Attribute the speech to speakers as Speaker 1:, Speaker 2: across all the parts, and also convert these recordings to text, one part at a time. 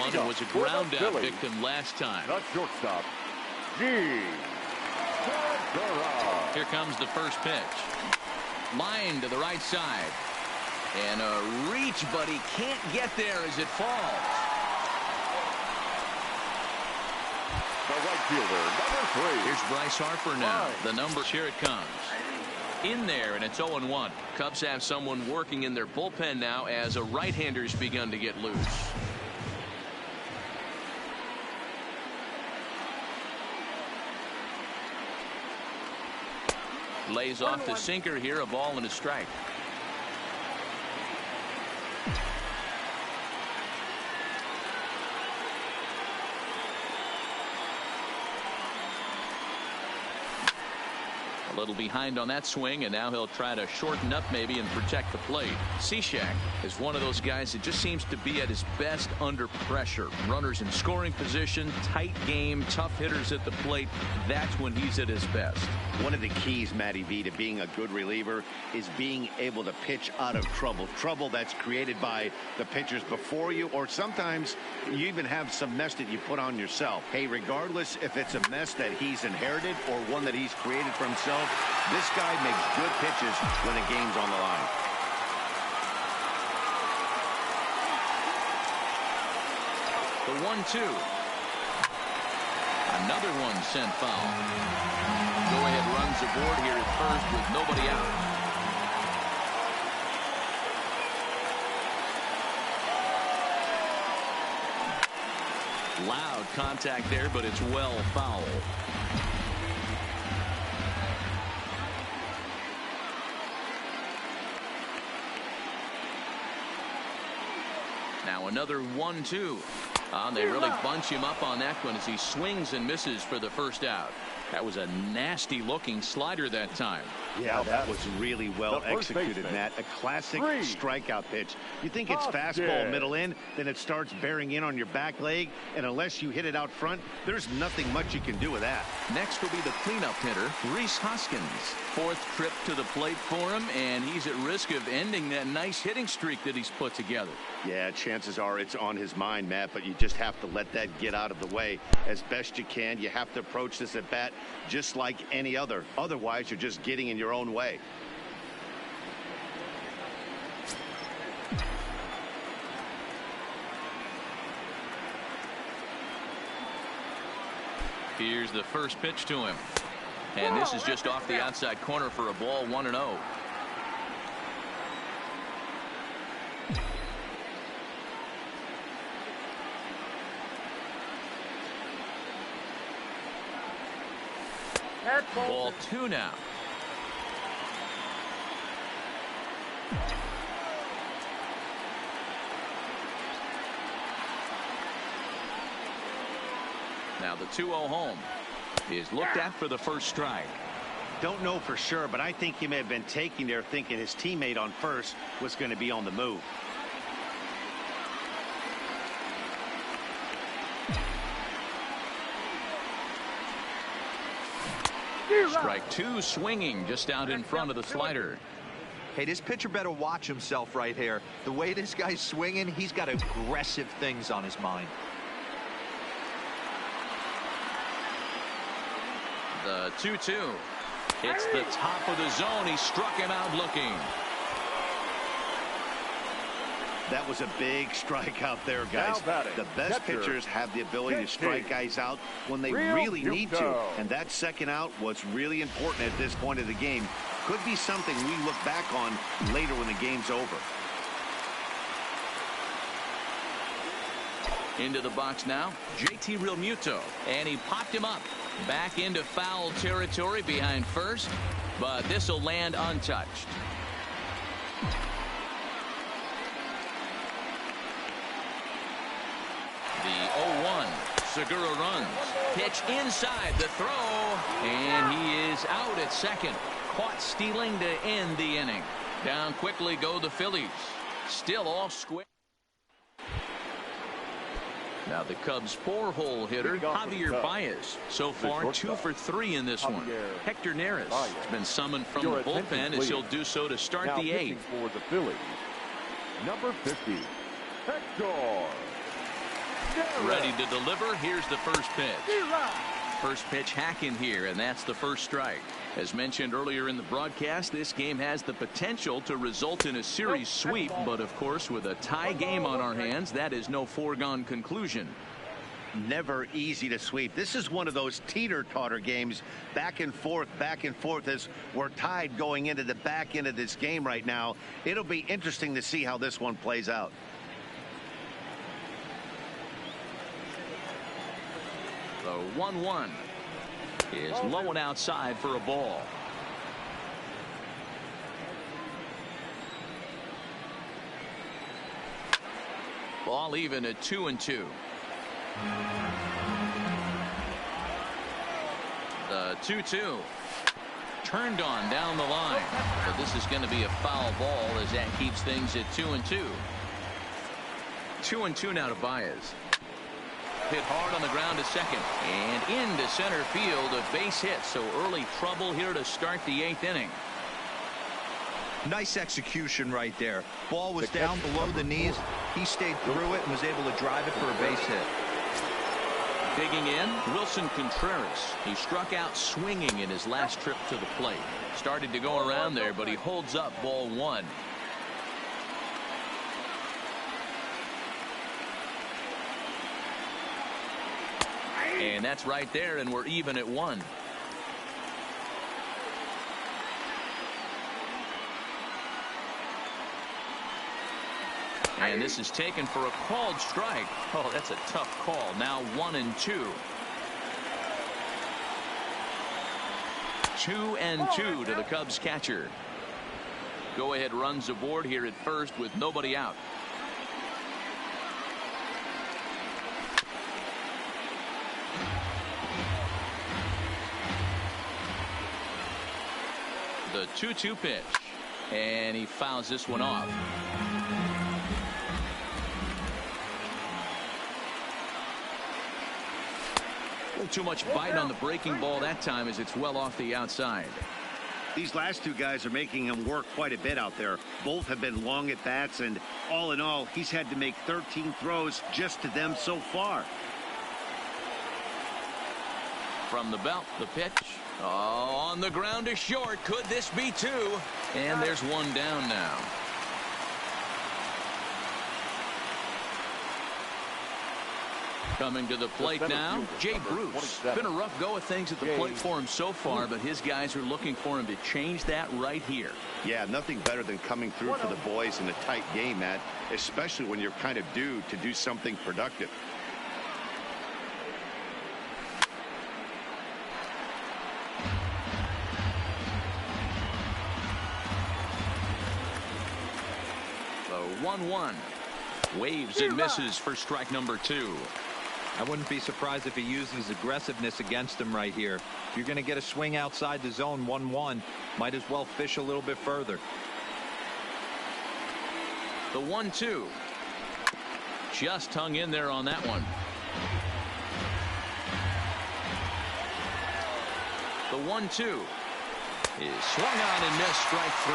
Speaker 1: one and was a ground out victim last time.
Speaker 2: The shortstop,
Speaker 1: Here comes the first pitch. Line to the right side. And a reach, but he can't get there as it falls.
Speaker 2: The right fielder, number 3.
Speaker 1: Here's Bryce Harper now. The numbers, here it comes. In there, and it's 0-1. Cubs have someone working in their bullpen now as a right-hander's begun to get loose. Lays off the sinker here, a ball and a strike. A little behind on that swing, and now he'll try to shorten up maybe and protect the plate. Cishek is one of those guys that just seems to be at his best under pressure. Runners in scoring position, tight game, tough hitters at the plate. That's when he's at his best.
Speaker 3: One of the keys, Matty V, to being a good reliever is being able to pitch out of trouble. Trouble that's created by the pitchers before you, or sometimes you even have some mess that you put on yourself. Hey, regardless if it's a mess that he's inherited or one that he's created for himself, this guy makes good pitches when the game's on the line.
Speaker 1: The 1-2. Another one sent foul. Go-ahead runs aboard here at first with nobody out. Loud contact there, but it's well foul. Now another 1-2. They really bunch him up on that one as he swings and misses for the first out. That was a nasty looking slider that time.
Speaker 3: Yeah, that was really well executed, Matt. A classic strikeout pitch. You think it's fastball middle in, then it starts bearing in on your back leg, and unless you hit it out front, there's nothing much you can do with that.
Speaker 1: Next will be the cleanup hitter, Rhys Hoskins. 4th trip to the plate for him, and he's at risk of ending that nice hitting streak that he's put together.
Speaker 3: Yeah, chances are it's on his mind, Matt, but you just have to let that get out of the way as best you can. You have to approach this at bat just like any other. Otherwise, you're just getting in your own way.
Speaker 1: Here's the first pitch to him. And this is just off the outside corner for a ball, 1-0. Ball 2 now. Now the 2-0 home is looked at for the first strike.
Speaker 3: Don't know for sure, but I think he may have been taking there thinking his teammate on first was going to be on the move.
Speaker 1: Strike 2, swinging just out in front of the slider.
Speaker 4: Hey, this pitcher better watch himself right here. The way this guy's swinging, he's got aggressive things on his mind.
Speaker 1: The 2-2. It's the top of the zone. He struck him out looking.
Speaker 3: That was a big strikeout there, guys. The best pitchers have the ability to strike guys out when they really need to. And that second out was really important at this point of the game. Could be something we look back on later when the game's over.
Speaker 1: Into the box now, JT Realmuto. And he popped him up. Back into foul territory behind first. But this will land untouched. The 0-1. Segura runs. Pitch inside the throw. And he is out at second. Caught stealing to end the inning. Down quickly go the Phillies. Still all square. Now the Cubs' 4-hole hitter, Javier Baez. So far, 2 for 3 in this one. Hector Neris has been summoned from the bullpen as he'll do so to start the 8th.
Speaker 2: For the Phillies, number 50, Hector.
Speaker 1: Ready to deliver. Here's the first pitch. First pitch hacking here, and that's the first strike. As mentioned earlier in the broadcast, this game has the potential to result in a series sweep, but of course with a tie game on our hands, that is no foregone conclusion.
Speaker 3: Never easy to sweep. This is one of those teeter-totter games, back and forth as we're tied going into the back end of this game right now. It'll be interesting to see how this one plays out.
Speaker 1: The 1-1 is low and outside for a ball. Ball even at 2-2. The 2-2 turned on down the line, but this is going to be a foul ball as that keeps things at 2-2. 2-2 now to Baez. Hit hard on the ground to second and into center field, a base hit. So early trouble here to start the 8th inning.
Speaker 4: Nice execution right there. Ball was down below the knees. He stayed through it and was able to drive it for a base hit.
Speaker 1: Digging in, Wilson Contreras. He struck out swinging in his last trip to the plate. Started to go around there, but he holds up ball 1. And that's right there, and we're even at 1. And this is taken for a called strike. Oh, that's a tough call. Now 1-2. 2-2 to the Cubs catcher. Go ahead runs aboard here at first with nobody out. The 2-2 pitch, and he fouls this one off. A little too much bite on the breaking ball that time as it's well off the outside.
Speaker 3: These last two guys are making him work quite a bit out there. Both have been long at bats, and all in all, he's had to make 13 throws just to them so far.
Speaker 1: From the belt, the pitch. Oh, on the ground is short. Could this be 2? And there's 1 down now. Coming to the plate now, Jay Bruce. Been a rough go of things at the plate for him so far, but his guys are looking for him to change that right here.
Speaker 3: Yeah, nothing better than coming through for the boys in a tight game, Matt, especially when you're kind of due to do something productive.
Speaker 1: The 1-1 waves and misses for strike number 2.
Speaker 4: I wouldn't be surprised if he uses aggressiveness against him right here. If you're going to get a swing outside the zone 1-1, might as well fish a little bit further.
Speaker 1: The 1-2 just hung in there on that one. The 1-2 is swung on and missed, strike 3.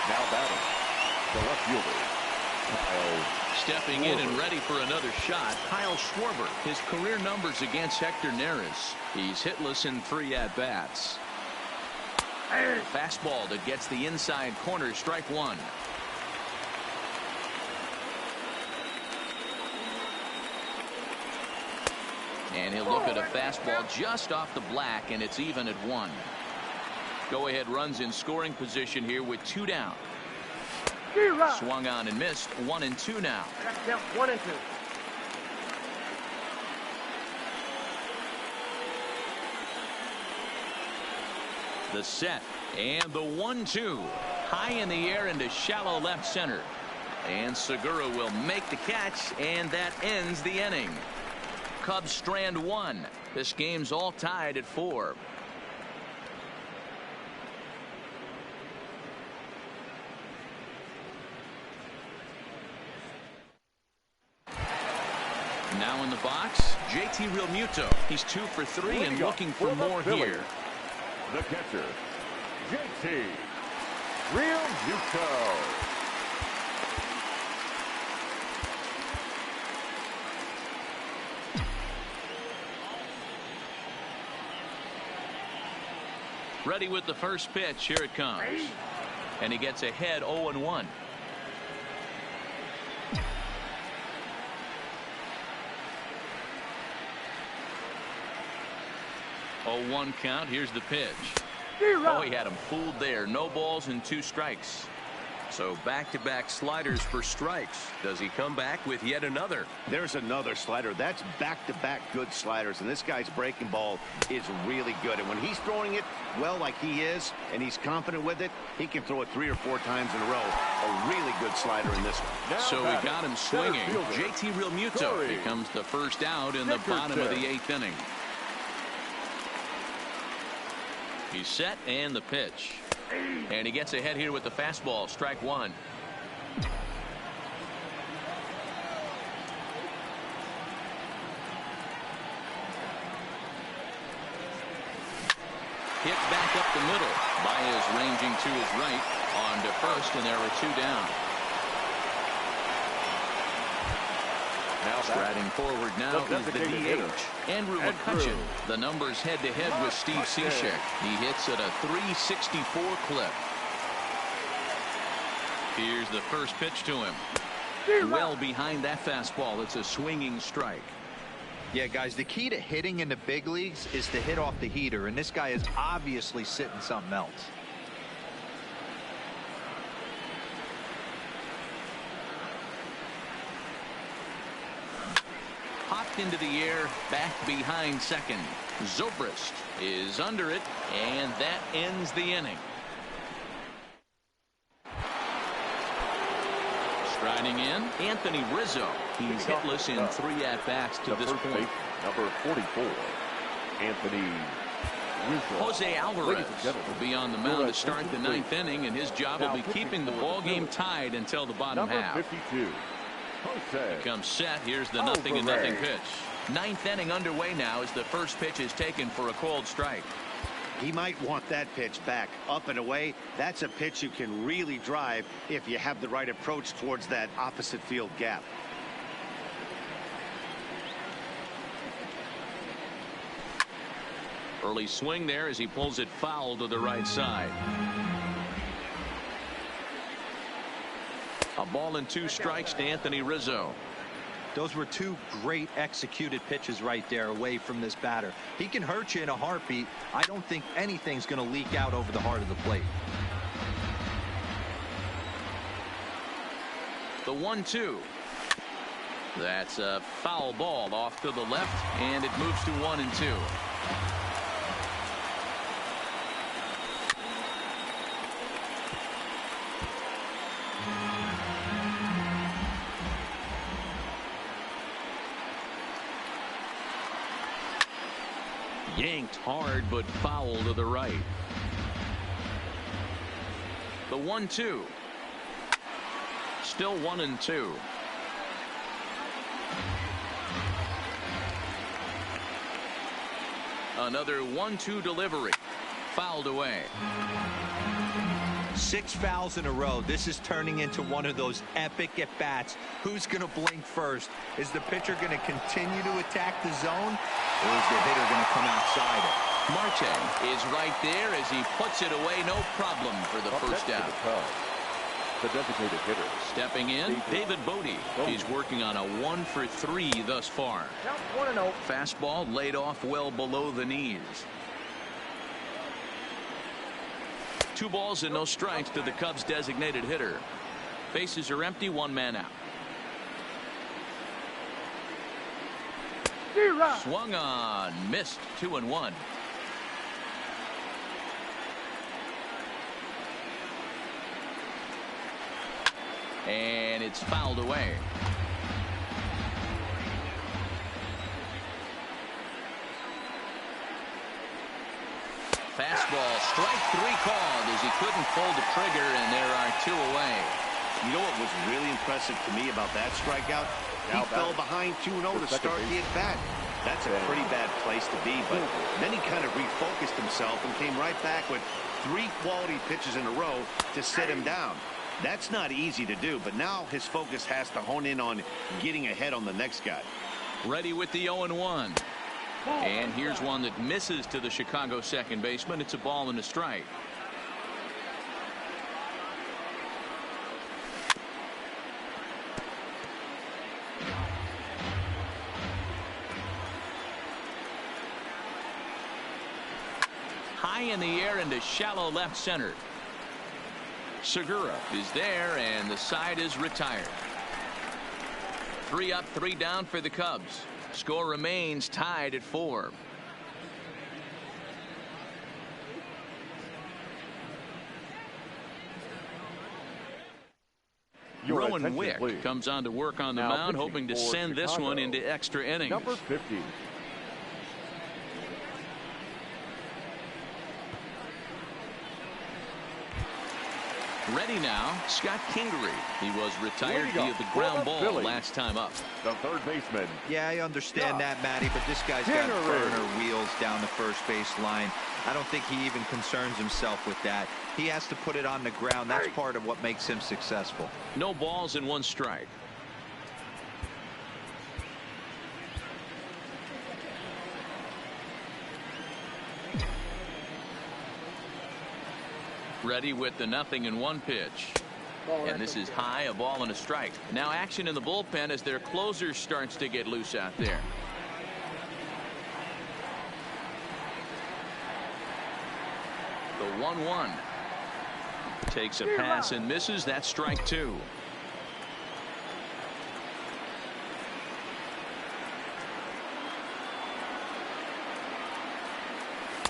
Speaker 2: Now batting, the left fielder, Kyle.
Speaker 1: Stepping in and ready for another shot, Kyle Schwarber. His career numbers against Hector Neris. He's hitless in 3 at-bats. Fastball that gets the inside corner, strike 1. And he'll look at a fastball just off the black, and it's even at 1. Go ahead runs in scoring position here with 2 down. Swung on and missed. 1-2 now.
Speaker 5: 1-2.
Speaker 1: The set and the 1-2 high in the air into shallow left center, and Segura will make the catch, and that ends the inning. Cubs strand 1. This game's all tied at 4. Now in the box, JT Realmuto. He's 2 for 3 and looking for more here.
Speaker 2: The catcher, JT. Real Muto.
Speaker 1: Ready with the first pitch. Here it comes. And he gets ahead 0-1. 0-1 count. Here's the pitch. Oh, he had him fooled there. No balls and 2 strikes. So back-to-back sliders for strikes. Does he come back with yet another?
Speaker 3: There's another slider. That's back-to-back good sliders, and this guy's breaking ball is really good. And when he's throwing it well like he is, and he's confident with it, he can throw it 3 or 4 times in a row. A really good slider in this one.
Speaker 2: Now
Speaker 1: so we got him swinging. JT Realmuto becomes the first out in the bottom of the 8th inning. He's set, and the pitch. And he gets ahead here with the fastball. Strike 1. Hit back up the middle. Baez ranging to his right on to first, and there are 2 down. Now striding forward now is the DH, Andrew McCutchen. The numbers head-to-head with Steve Cishek. He hits at a .364 clip. Here's the first pitch to him. Well behind that fastball. It's a swinging strike.
Speaker 4: Yeah, guys, the key to hitting in the big leagues is to hit off the heater, and this guy is obviously sitting something else.
Speaker 1: Popped into the air, back behind second. Zobrist is under it, and that ends the inning. Striding in, Anthony Rizzo. He's hitless in 3 at-bats to this point.
Speaker 2: Number 44, Anthony Rizzo.
Speaker 1: Jose Alvarez will be on the mound to start the 9th inning, and his job will be keeping the ball game tied until the bottom half.
Speaker 2: Number 52.
Speaker 1: He comes set. Here's the 0-0 pitch. 9th inning underway now as the first pitch is taken for a called strike.
Speaker 3: He might want that pitch back up and away. That's a pitch you can really drive if you have the right approach towards that opposite field gap.
Speaker 1: Early swing there as he pulls it foul to the right side. A ball and 2 strikes to Anthony Rizzo.
Speaker 4: Those were 2 great executed pitches right there away from this batter. He can hurt you in a heartbeat. I don't think anything's going to leak out over the heart of the plate.
Speaker 1: The 1-2. That's a foul ball off to the left, and it moves to 1-2. Yanked hard, but foul to the right. The 1-2. Still 1-2. Another 1-2 delivery. Fouled away.
Speaker 4: 6 fouls in a row. This is turning into one of those epic at-bats. Who's going to blink first? Is the pitcher going to continue to attack the zone, or is the hitter going to come outside it?
Speaker 1: Marte is right there as he puts it away. No problem for the first out.
Speaker 2: The designated hitter.
Speaker 1: Stepping in, David Bodie. He's working on a 1 for 3 thus far.
Speaker 5: 1-0.
Speaker 1: Fastball laid off well below the knees. 2 balls and no strikes to the Cubs designated hitter. Bases are empty, 1 man out. Swung on, missed, 2-1. And it's fouled away. Fastball, strike 3 called as he couldn't pull the trigger, and there are 2 away.
Speaker 3: You know what was really impressive to me about that strikeout? He fell behind 2-0 to start the at-bat. That's a pretty bad place to be, but then he kind of refocused himself and came right back with 3 quality pitches in a row to sit him down. That's not easy to do, but now his focus has to hone in on getting ahead on the next guy.
Speaker 1: Ready with the 0-1. And here's one that misses to the Chicago second baseman. It's a ball and a strike. High in the air into shallow left center. Segura is there, and the side is retired. 3 up, 3 down for the Cubs. Score remains tied at 4. Rowan Wick comes on to work on the mound, hoping to send this one into extra innings.
Speaker 2: Number 50.
Speaker 1: Ready now, Scott Kingery. He was retired via the ground ball last time up.
Speaker 2: The third baseman.
Speaker 4: Yeah, I understand that, Matty, but this guy's got burner wheels down the first base line. I don't think he even concerns himself with that. He has to put it on the ground. That's part of what makes him successful.
Speaker 1: No balls and 1 strike. Ready with the 0-1 pitch. And this is high, a ball and a strike. Now action in the bullpen as their closer starts to get loose out there. The 1-1. Takes a pass and misses. That's strike 2.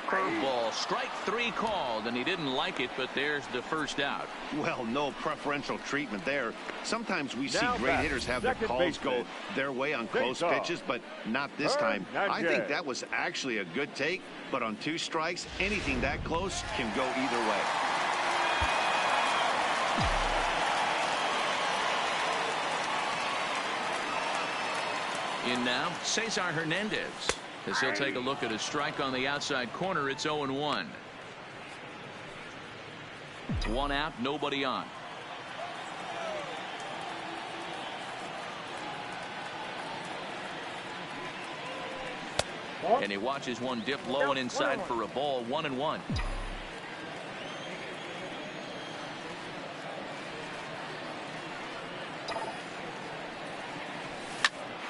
Speaker 1: Curveball, strike 3 called, and he didn't like it, but there's the first out.
Speaker 3: Well, no preferential treatment there. Sometimes we see great hitters have their calls go their way on close pitches, but not this time. I think that was actually a good take, but on 2 strikes, anything that close can go either way.
Speaker 1: In now, Cesar Hernandez. As he'll take a look at a strike on the outside corner. It's 0-1. 1 out, nobody on. And he watches one dip low and inside for a ball. 1-1.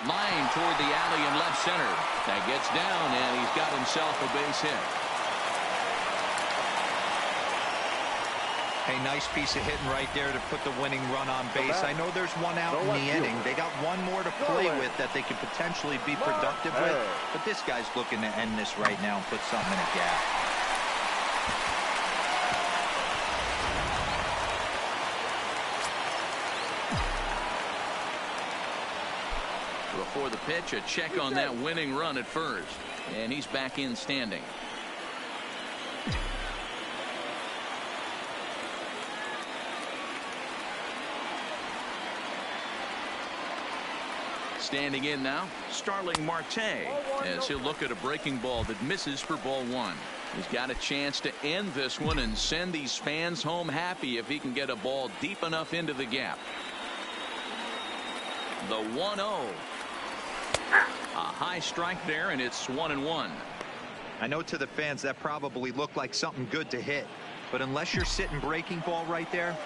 Speaker 1: Line toward the alley in left center. That gets down, and he's got himself a base hit.
Speaker 4: Hey, nice piece of hitting right there to put the winning run on base. I know there's 1 out in the inning. They got 1 more to play with that they could potentially be productive with. But this guy's looking to end this right now and put something in a gap.
Speaker 1: Before the pitch, a check on that winning run at first. And he's back in standing. Standing in now, Starling Marte, as he'll look at a breaking ball that misses for ball 1. He's got a chance to end this one and send these fans home happy if he can get a ball deep enough into the gap. The 1-0. A high strike there, and it's 1-1.
Speaker 4: I know to the fans that probably looked like something good to hit, but unless you're sitting breaking ball right there,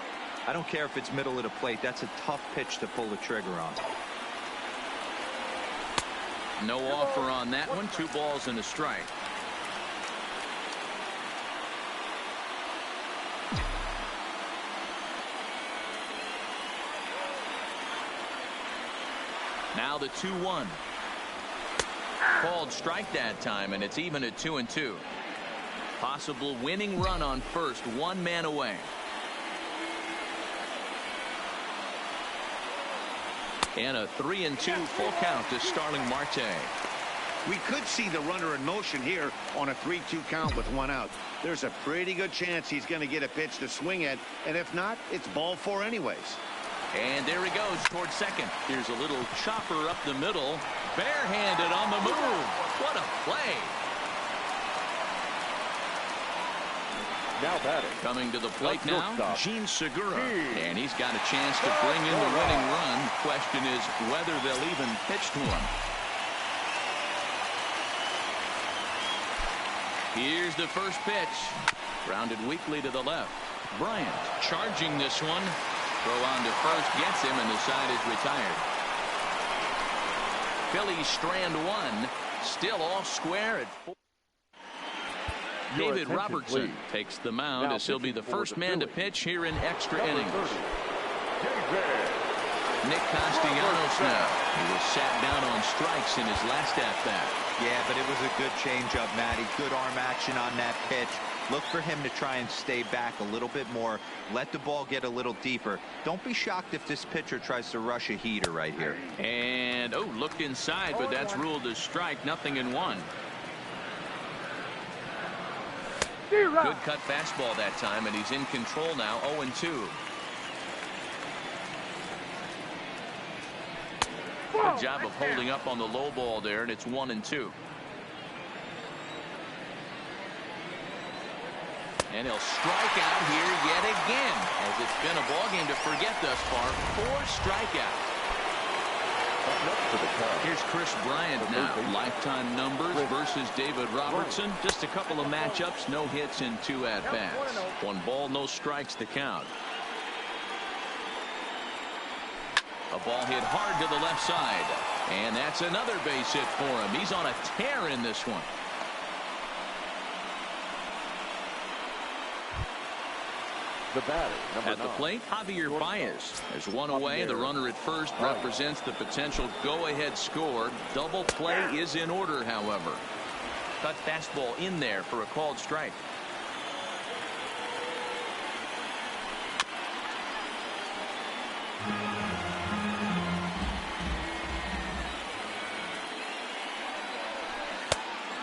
Speaker 4: I don't care if it's middle of the plate. That's a tough pitch to pull the trigger on.
Speaker 1: No offer on that one. 2 balls and a strike. Now the 2-1. Called strike that time, and it's even at 2-2. Possible winning run on first, 1 man away. And a 3-2 full count to Starling Marte.
Speaker 3: We could see the runner in motion here on a 3-2 count with 1 out. There's a pretty good chance he's going to get a pitch to swing at, and if not, it's ball 4 anyways.
Speaker 1: And there he goes toward second. Here's a little chopper up the middle. Barehanded on the move. What a play.
Speaker 2: Now batting.
Speaker 1: Coming to the plate now, Gene Segura. And he's got a chance to bring in the winning run. Question is whether they'll even pitch to him. Here's the first pitch. Grounded weakly to the left. Bryant charging this one. Throw on to first gets him, and the side is retired. Phillies strand one. Still all square at 4. David Robertson takes the mound as he'll be the first man to pitch here in extra innings. Nick Castellanos now. He was sat down on strikes in his last at-bat.
Speaker 4: Yeah, but it was a good changeup, Matty. Good arm action on that pitch. Look for him to try and stay back a little bit more. Let the ball get a little deeper. Don't be shocked if this pitcher tries to rush a heater right here.
Speaker 1: And, oh, looked inside, but that's ruled a strike. Nothing in one. Good cut fastball that time, and he's in control now, 0-2. Good job of holding up on the low ball there, and it's 1-2. And he'll strike out here yet again, as it's been a ball game to forget thus far. 4 strikeouts. Here's Chris Bryant now. Lifetime numbers versus David Robertson. Just a couple of matchups, no hits in 2 at-bats. 1 ball, no strikes to count. A ball hit hard to the left side. And that's another base hit for him. He's on a tear in this one.
Speaker 2: The batter,
Speaker 1: at the plate, Javier Baez. There's one away. The runner at first represents the potential go-ahead score. Double play is in order, however. Cut fastball in there for a called strike.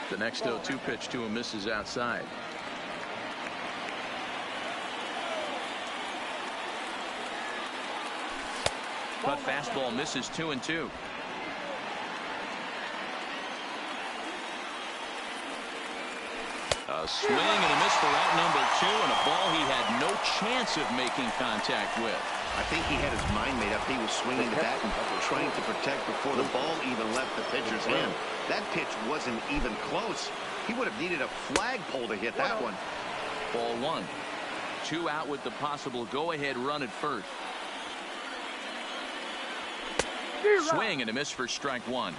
Speaker 1: The next 0-2 pitch to him misses outside. Cut fastball misses 2-2. A swing and a miss for out number 2, and a ball he had no chance of making contact with.
Speaker 3: I think he had his mind made up. He was swinging the bat and trying to protect before the ball even left the pitcher's hand. That pitch wasn't even close. He would have needed a flagpole to hit that one.
Speaker 1: Ball 1. 2 out with the possible go-ahead run at first. Swing and a miss for strike 1.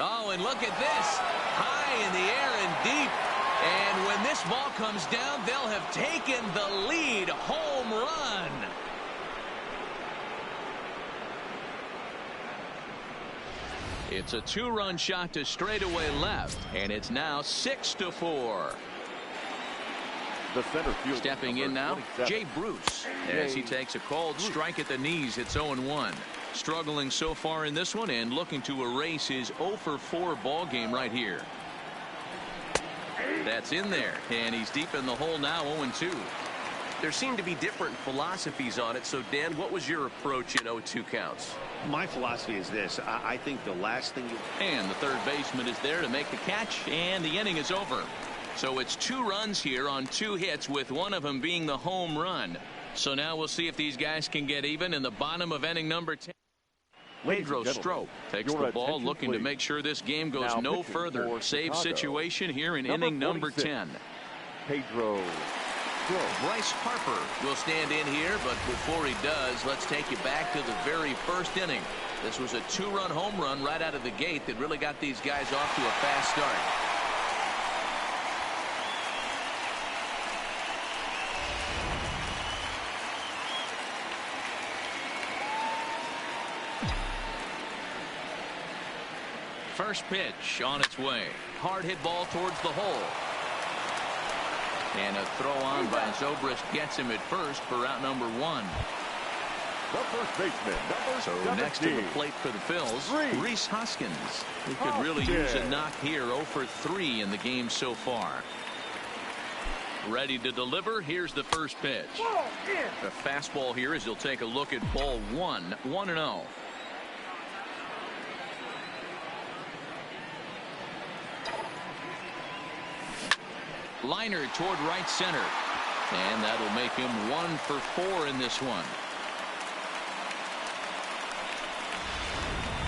Speaker 1: Oh, and look at this. High in the air and deep. And when this ball comes down, they'll have taken the lead. Home run. It's a 2-run shot to straightaway left, and it's now 6-4.
Speaker 2: The center field
Speaker 1: stepping in now, Jay Bruce, as he takes a called strike at the knees. It's 0-1. Struggling so far in this one and looking to erase his 0-for-4 ball game right here. That's in there, and he's deep in the hole now, 0-2.
Speaker 5: There seem to be different philosophies on it. So, Dan, what was your approach in 0-2 counts?
Speaker 3: My philosophy is this. I think the last thing you...
Speaker 1: And the third baseman is there to make the catch, and the inning is over. So it's 2 runs here on 2 hits, with one of them being the home run. So now we'll see if these guys can get even in the bottom of inning number 10. Pedro Strop takes the ball, looking to make sure this game goes no further. Save situation here in inning number 10.
Speaker 2: Pedro Strop.
Speaker 1: Bryce Harper will stand in here, but before he does, let's take you back to the very first inning. This was a 2-run home run right out of the gate that really got these guys off to a fast start. First pitch on its way. Hard hit ball towards the hole. And a throw on by Zobrist gets him at first for out number 1.
Speaker 2: The first baseman, number 17.
Speaker 1: So next to the plate for the Phils, Rhys Hoskins. He could really use a knock here. 0-for-3 in the game so far. Ready to deliver. Here's the first pitch. The fastball here as he'll take a look at ball one. 1-0. Liner toward right center. And that'll make him 1 for 4 in this one.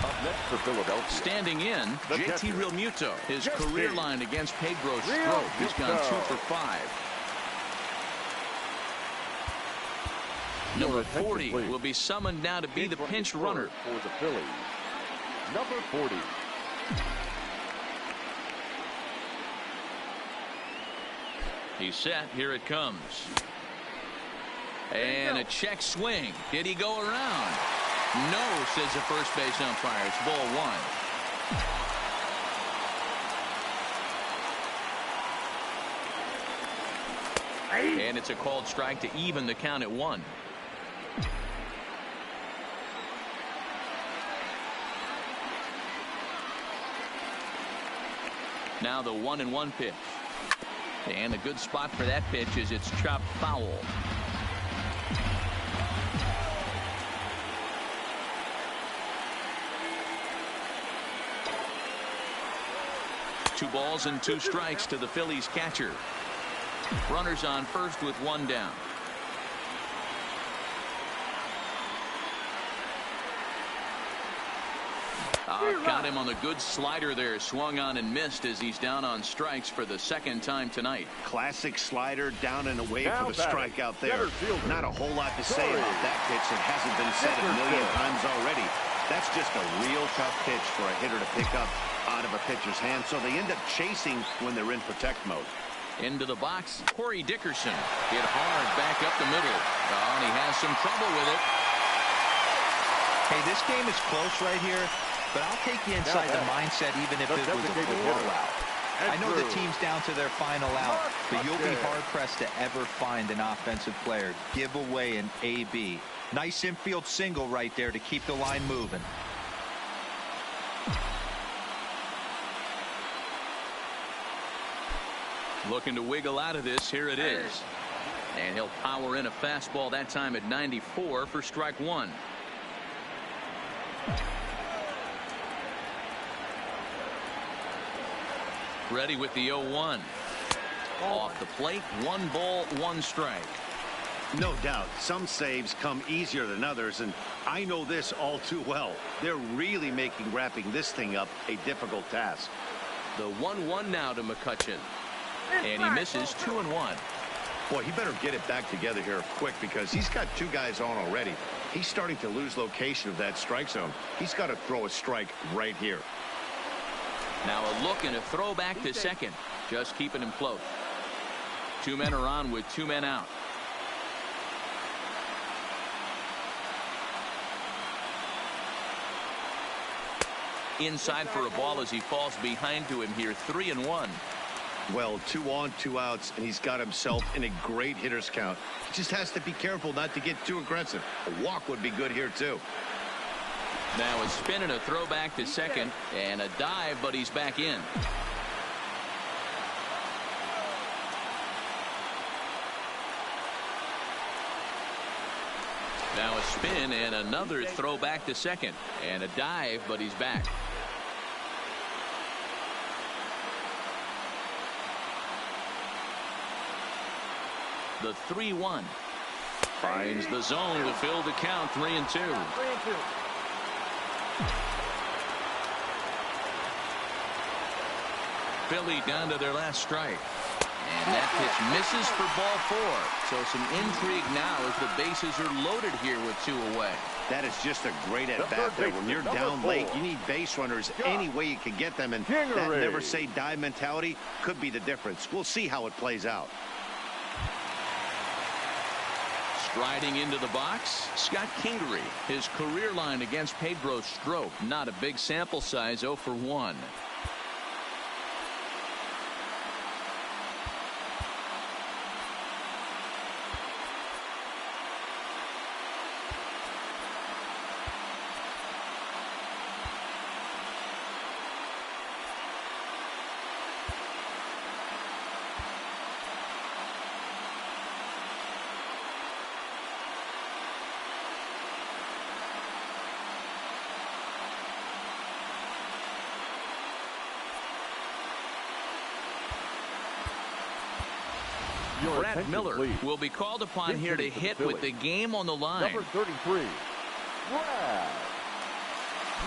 Speaker 2: Up next for Philadelphia.
Speaker 1: Standing in,
Speaker 5: JT Realmuto.
Speaker 1: his career line against Pedro Strop. He's gone 2 for 5. Number 40 will be summoned now to be the pinch runner.
Speaker 2: For the Phillies, number 40.
Speaker 1: He's set. Here it comes. And a check swing. Did he go around? No, says the first base umpire. It's ball 1. And it's a called strike to even the count at 1. Now the 1-1 pitch. And a good spot for that pitch is it's chopped foul. Two balls and 2 strikes to the Phillies catcher. Runners on first with 1 down. Got him on the good slider there. Swung on and missed as he's down on strikes for the 2nd time tonight.
Speaker 3: Classic slider down and away for the strikeout there. Not a whole lot to say about that pitch. It hasn't been said a million times already. That's just a real tough pitch for a hitter to pick up out of a pitcher's hand. So they end up chasing when they're in protect mode.
Speaker 1: Into the box, Corey Dickerson. Hit hard back up the middle. And he has some trouble with it.
Speaker 4: Hey, this game is close right here. But I'll take you inside the mindset even if it was a blowout. I know the team's down to their final out, but you'll be hard-pressed to ever find an offensive player give away an AB. Nice infield single right there to keep the line moving.
Speaker 1: Looking to wiggle out of this. Here it is. And he'll power in a fastball that time at 94 for strike 1. Ready with the 0-1. Off the plate, 1 ball, 1 strike.
Speaker 3: No doubt, some saves come easier than others, and I know this all too well. They're really making wrapping this thing up a difficult task.
Speaker 5: The 1-1 now to McCutchen.
Speaker 1: And he misses 2-1.
Speaker 3: Boy, he better get it back together here quick because he's got 2 guys on already. He's starting to lose location of that strike zone. He's got to throw a strike right here.
Speaker 1: Now a look and a throw back to second. Just keeping him close. 2 men are on with 2 men out. Inside for a ball as he falls behind to him here. 3-1.
Speaker 3: Well, 2 on, 2 outs, and he's got himself in a great hitter's count. He just has to be careful not to get too aggressive. A walk would be good here, too.
Speaker 1: Now a spin and a throw back to second and a dive, but he's back in. Now a spin and another throw back to second and a dive, but he's back. The 3-1 finds the zone to fill the count. 3-2. Philly down to their last strike. And that pitch misses for ball 4. So some intrigue now as the bases are loaded here with 2 away.
Speaker 3: That is just a great at-bat there. When you're down late, you need base runners any way you can get them. And that never-say-die mentality could be the difference. We'll see how it plays out.
Speaker 1: Striding into the box, Scott Kingery. His career line against Pedro Strop. Not a big sample size, 0 for 1.
Speaker 2: Your
Speaker 1: Brad
Speaker 2: attention,
Speaker 1: Miller
Speaker 2: please.
Speaker 1: will be called upon here to
Speaker 2: Pitching for the
Speaker 1: hit with the
Speaker 2: Phillies.
Speaker 1: game on the line.
Speaker 2: Number 33, Brad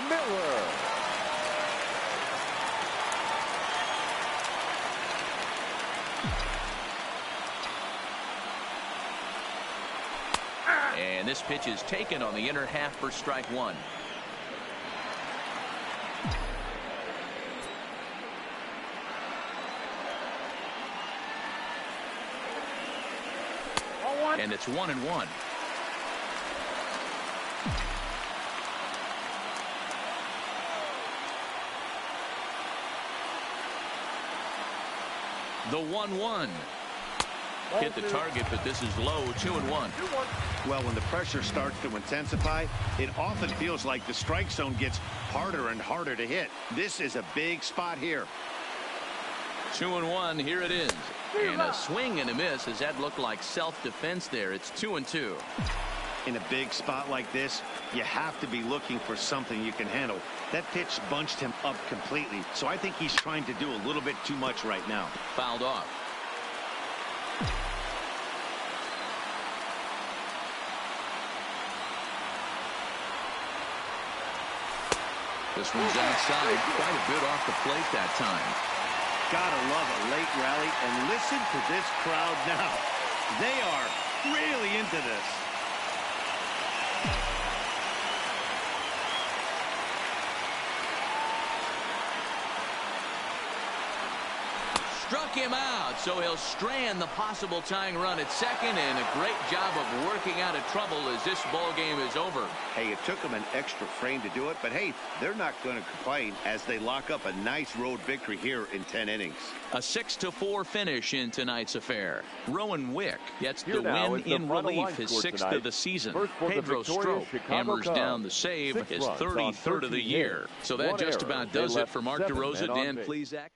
Speaker 2: Miller.
Speaker 1: And this pitch is taken on the inner half for strike one. And it's 1-1. The 1-1. Hit the target, but this is low. 2-1.
Speaker 3: Well, when the pressure starts to intensify, it often feels like the strike zone gets harder and harder to hit. This is a big spot here.
Speaker 1: 2-1. Here it is. And a swing and a miss. Does that look like self-defense there? It's 2-2.
Speaker 3: In a big spot like this, you have to be looking for something you can handle. That pitch bunched him up completely, so I think he's trying to do a little bit too much right now.
Speaker 1: Fouled off. This one's outside, quite a bit off the plate that time.
Speaker 3: Gotta love a late rally, and listen to this crowd now. They are really into this.
Speaker 1: Struck him out, so he'll strand the possible tying run at second, and a great job of working out of trouble as this ball game is over.
Speaker 3: Hey, it took them an extra frame to do it, but hey, they're not going to complain as they lock up a nice road victory here in 10 innings.
Speaker 1: A 6-4 finish in tonight's affair. Rowan Wick gets
Speaker 2: Here
Speaker 1: the
Speaker 2: now
Speaker 1: win
Speaker 2: is the
Speaker 1: in
Speaker 2: front of
Speaker 1: relief,
Speaker 2: line
Speaker 1: his
Speaker 2: score
Speaker 1: 6th
Speaker 2: tonight.
Speaker 1: of the season.
Speaker 2: First for the
Speaker 1: Pedro
Speaker 2: victorious
Speaker 1: Strop
Speaker 2: Chicago
Speaker 1: hammers
Speaker 2: Cubs.
Speaker 1: down the save,
Speaker 2: 6
Speaker 1: his
Speaker 2: runs on
Speaker 1: 33rd of the
Speaker 2: 13
Speaker 1: year.
Speaker 2: hits.
Speaker 1: So that
Speaker 2: One
Speaker 1: just
Speaker 2: error.
Speaker 1: about
Speaker 2: They
Speaker 1: does it
Speaker 2: left
Speaker 1: for Mark
Speaker 2: 7
Speaker 1: DeRosa.
Speaker 2: men on
Speaker 1: Dan
Speaker 2: base.
Speaker 1: Plesac.